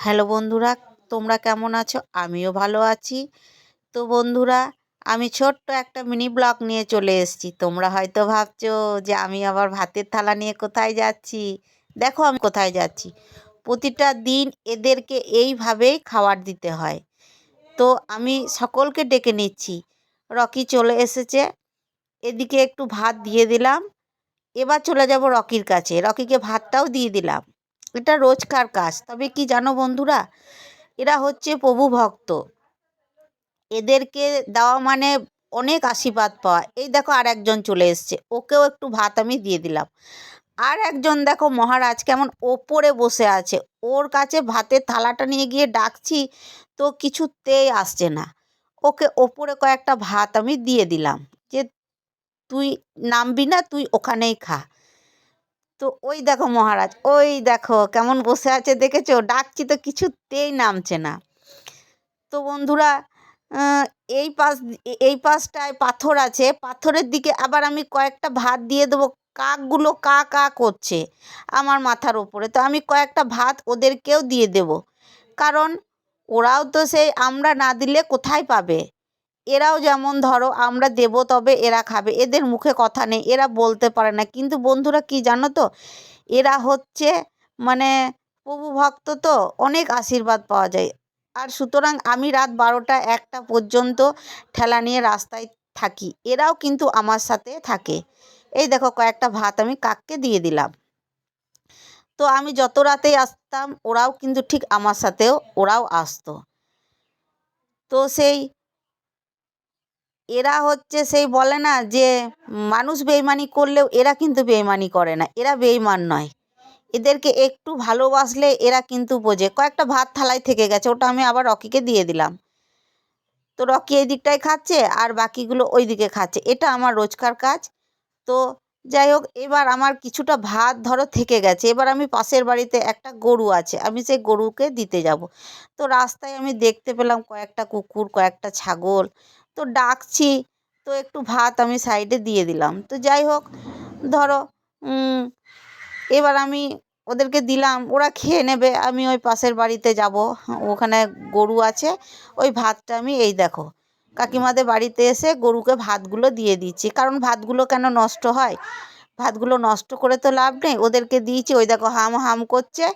Hello বন্ধুরা, তোমরা কেমন আছো? আমিও ভালো আছি। তো বন্ধুরা, আমি ছোট্ট একটা মিনি ব্লগ নিয়ে চলে এসেছি। তোমরা হয়তো ভাবছো যে আমি আবার ভাতের থালা নিয়ে কোথায় যাচ্ছি। দেখো আমি কোথায় যাচ্ছি। প্রতিটা দিন এদেরকে এইভাবেই খাবার দিতে হয়। তো আমি সকলকে ডেকে নিচ্ছি। রকি চলে এসেছে, এদিকে একটু ভাত দিয়ে দিলাম। এবার চলে যাব রকির কাছে, রকিকে ভাতটাও দিয়ে দিলাম। এটা রোজকার কাজ। তবে কি জানো বন্ধুরা, এরা হচ্ছে প্রভু ভক্ত। এদেরকে দেওয়া মানে অনেক আশীর্বাদ পাওয়া। এই দেখো আর একজন চলে এসছে, ওকেও একটু ভাত আমি দিয়ে দিলাম। আর একজন দেখো মহারাজ কেমন ওপরে বসে আছে, ওর কাছে ভাতের থালাটা নিয়ে গিয়ে ডাকছি তো কিছুতেই আসছে না। ওকে ওপরে কয়েকটা ভাত আমি দিয়ে দিলাম যে তুই নামবি না, তুই ওখানেই খা। তো ওই দেখো মহারাজ, ওই দেখো কেমন বসে আছে, দেখেছো? ডাকছি তো কিছুতেই নামছে না। তো বন্ধুরা, আহ, এই পাশটায় পাথর আছে, পাথরের দিকে আবার আমি কয়েকটা ভাত দিয়ে দেবো। কাকগুলো কা কা করছে আমার মাথার ওপরে, তো আমি কয়েকটা ভাত ওদেরকেও দিয়ে দেব। কারণ ওরাও তো সেই আমরা না দিলে কোথায় পাবে। এরাও যেমন ধরো আমরা দেব তবে এরা খাবে, এদের মুখে কথা নেই, এরা বলতে পারে না। কিন্তু বন্ধুরা কি জানো তো, এরা হচ্ছে মানে প্রভু ভক্ত, তো অনেক আশীর্বাদ পাওয়া যায়। আর সুতরাং আমি রাত 12টা 1টা পর্যন্ত ঠেলা নিয়ে রাস্তায় থাকি, এরাও কিন্তু আমার সাথে থাকে। এই দেখো কয়েকটা ভাত আমি কাককে দিয়ে দিলাম। তো আমি যত রাতেই আসতাম ওরাও কিন্তু ঠিক আমার সাথেও ওরাও আসতো। তো সেই এরা হচ্ছে সেই বলে না যে মানুষ বেইমানি করলেও এরা কিন্তু বেইমানি করে না, এরা বেইমান নয়। এদেরকে একটু ভালোবাসলে এরা কিন্তু বোঝে। কয়েকটা ভাত থালায় থেকে গেছে, ওটা আমি আবার রকিকে দিয়ে দিলাম। তো রকি এই দিকটায় খাচ্ছে আর বাকিগুলো ওই দিকে খাচ্ছে, এটা আমার রোজকার কাজ। তো যাই হোক, এবার আমার কিছুটা ভাত ধরো থেকে গেছে, এবার আমি পাশের বাড়িতে একটা গরু আছে, আমি সেই গরুকে দিতে যাব। তো রাস্তায় আমি দেখতে পেলাম কয়েকটা কুকুর, কয়েকটা ছাগল, তো ডাকছি। তো একটু ভাত আমি সাইডে দিয়ে দিলাম। তো যাই হোক, ধরো এবার আমি ওদেরকে দিলাম, ওরা খেয়ে নেবে। আমি ওই পাশের বাড়িতে যাব, ওখানে গরু আছে। ওই ভাতটা আমি এই দেখো কাকিমাদের বাড়িতে এসে গরুকে ভাতগুলো দিয়ে দিচ্ছি। কারণ ভাতগুলো কেন নষ্ট হয়, ভাতগুলো নষ্ট করে তো লাভ নেই, ওদেরকে দিয়েছি। ওই দেখো হাম হাম করছে,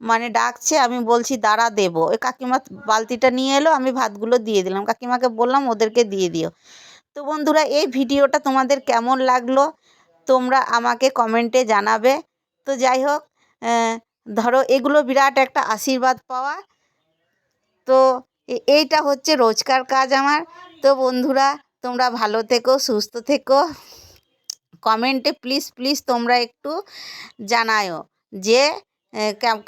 মানে ডাকছে। আমি বলছি দাঁড়া দেবো। ওই কাকিমা বালতিটা নিয়ে এলো, আমি ভাতগুলো দিয়ে দিলাম, কাকিমাকে বললাম ওদেরকে দিয়ে দিও। তো বন্ধুরা, এই ভিডিওটা তোমাদের কেমন লাগলো তোমরা আমাকে কমেন্টে জানাবে। তো যাই হোক, ধরো এগুলো বিরাট একটা আশীর্বাদ পাওয়া। তো এইটা হচ্ছে রোজকার কাজ আমার। তো বন্ধুরা, তোমরা ভালো থেকো, সুস্থ থেকো। কমেন্টে প্লিজ প্লিজ তোমরা একটু জানায়ও যে কেমন